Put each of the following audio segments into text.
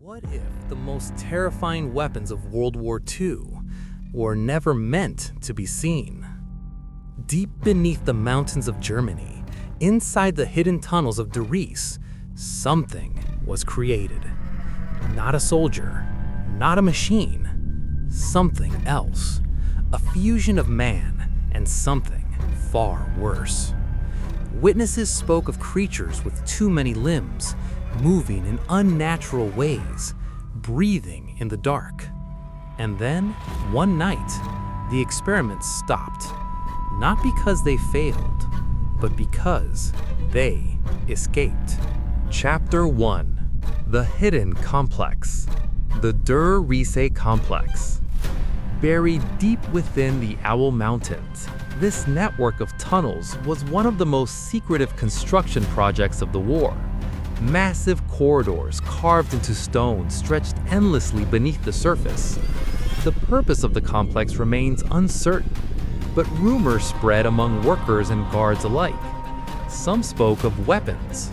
What if the most terrifying weapons of World War II were never meant to be seen? Deep beneath the mountains of Germany, inside the hidden tunnels of Dries, something was created. Not a soldier, not a machine, something else. A fusion of man and something far worse. Witnesses spoke of creatures with too many limbs, moving in unnatural ways, breathing in the dark. And then, one night, the experiments stopped. Not because they failed, but because they escaped. Chapter 1: The Hidden Complex. The WWII complex. Buried deep within the Owl Mountains, this network of tunnels was one of the most secretive construction projects of the war. Massive corridors carved into stone stretched endlessly beneath the surface. The purpose of the complex remains uncertain, but rumors spread among workers and guards alike. Some spoke of weapons.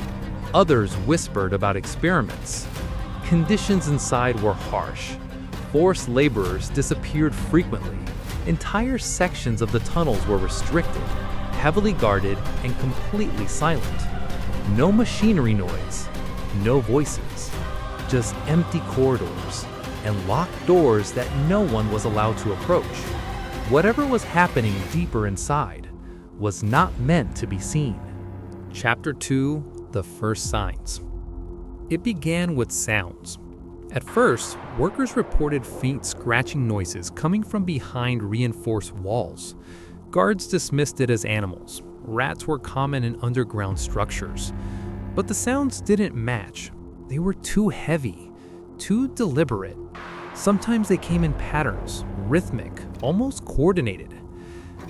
Others whispered about experiments. Conditions inside were harsh. Forced laborers disappeared frequently. Entire sections of the tunnels were restricted, heavily guarded, and completely silent. No machinery noise, no voices, just empty corridors and locked doors that no one was allowed to approach. Whatever was happening deeper inside was not meant to be seen. Chapter 2: The First Signs. It began with sounds. At first, workers reported faint scratching noises coming from behind reinforced walls. Guards dismissed it as animals. Rats were common in underground structures. But the sounds didn't match. They were too heavy, too deliberate. Sometimes they came in patterns, rhythmic, almost coordinated.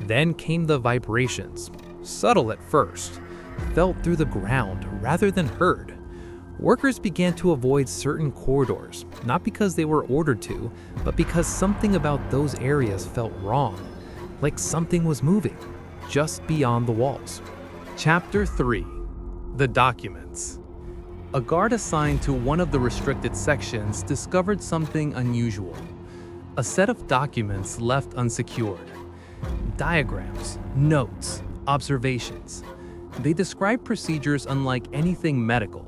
Then came the vibrations, subtle at first, felt through the ground rather than heard. Workers began to avoid certain corridors, not because they were ordered to, but because something about those areas felt wrong, like something was moving just beyond the walls. Chapter 3: The Documents. A guard assigned to one of the restricted sections discovered something unusual. A set of documents left unsecured. Diagrams, notes, observations. They describe procedures unlike anything medical.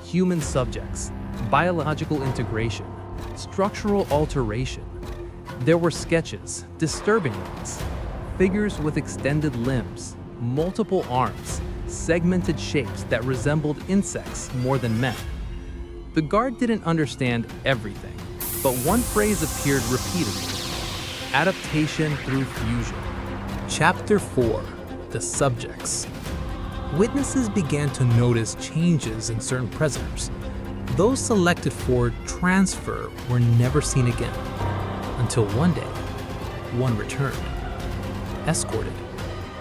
Human subjects, biological integration, structural alteration. There were sketches, disturbing ones, figures with extended limbs, multiple arms, segmented shapes that resembled insects more than men. The guard didn't understand everything, but one phrase appeared repeatedly: adaptation through fusion. Chapter 4: The Subjects. Witnesses began to notice changes in certain prisoners. Those selected for transfer were never seen again, until one day, one returned, escorted,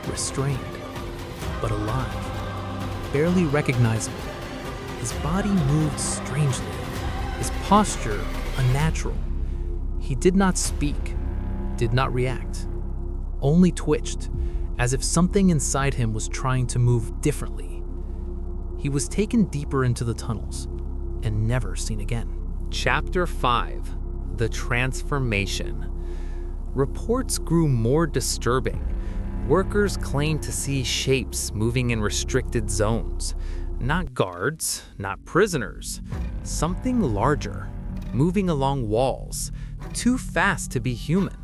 restrained, but alive, barely recognizable. His body moved strangely, his posture unnatural. He did not speak, did not react, only twitched, as if something inside him was trying to move differently. He was taken deeper into the tunnels and never seen again. Chapter 5: The Transformation. Reports grew more disturbing. Workers claimed to see shapes moving in restricted zones. Not guards, not prisoners. Something larger, moving along walls, too fast to be human.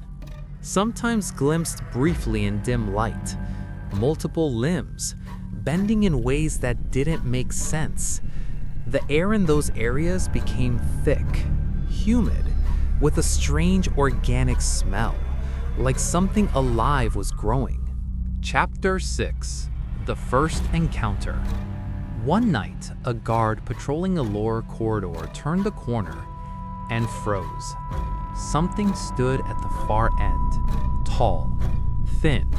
Sometimes glimpsed briefly in dim light. Multiple limbs, bending in ways that didn't make sense. The air in those areas became thick, humid, with a strange organic smell, like something alive was growing. Chapter 6: The First Encounter. One night, a guard patrolling a lower corridor turned the corner and froze. Something stood at the far end, tall, thin,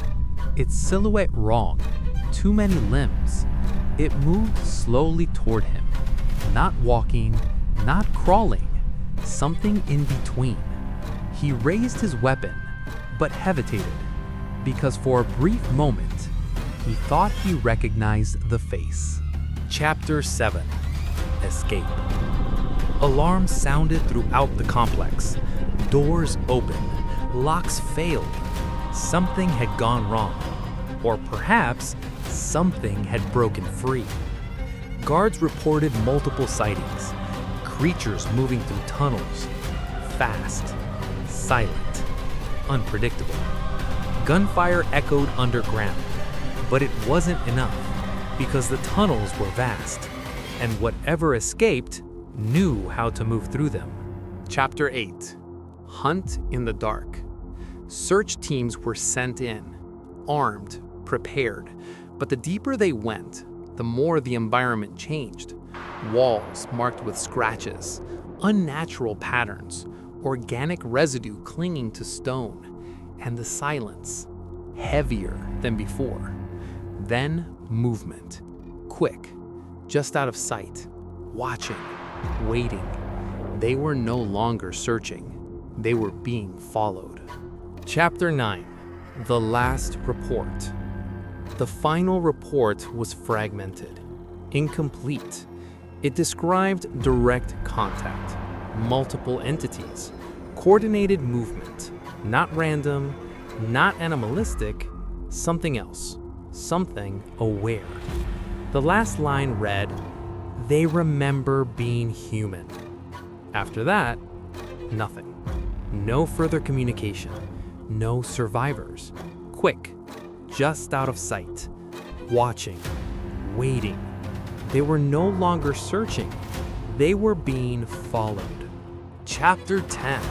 its silhouette wrong, too many limbs. It moved slowly toward him, not walking, not crawling, something in between. He raised his weapon, but hesitated, because for a brief moment, he thought he recognized the face. Chapter 7: Escape. Alarms sounded throughout the complex. Doors opened. Locks failed. Something had gone wrong. Or perhaps something had broken free. Guards reported multiple sightings. Creatures moving through tunnels. Fast, silent, unpredictable. Gunfire echoed underground. But it wasn't enough, because the tunnels were vast, and whatever escaped knew how to move through them. Chapter 8. Hunt in the Dark. Search teams were sent in, armed, prepared, but the deeper they went, the more the environment changed. Walls marked with scratches, unnatural patterns, organic residue clinging to stone, and the silence, heavier than before. Then movement, quick, just out of sight, watching, waiting. They were no longer searching. They were being followed. Chapter 9. The Last Report. The final report was fragmented, incomplete. It described direct contact, multiple entities, coordinated movement, not random, not animalistic, something else, something aware. The last line read, "They remember being human." After that, nothing. No further communication, no survivors. Quick, just out of sight, watching, waiting. They were no longer searching. They were being followed. Chapter 10.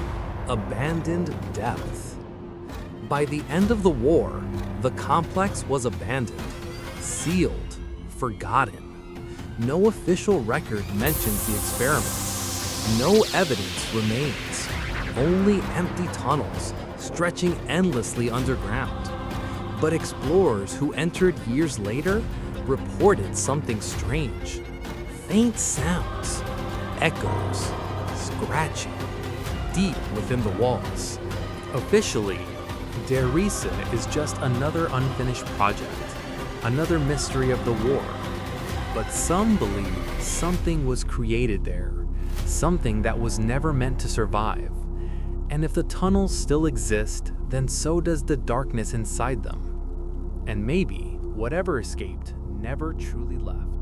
Abandoned Depth. By the end of the war, the complex was abandoned, sealed, forgotten. No official record mentions the experiment. No evidence remains. Only empty tunnels stretching endlessly underground. But explorers who entered years later reported something strange. Faint sounds, echoes, scratching, deep within the walls. Officially, WWII is just another unfinished project, another mystery of the war. But some believe something was created there, something that was never meant to survive. And if the tunnels still exist, then so does the darkness inside them. And maybe whatever escaped never truly left.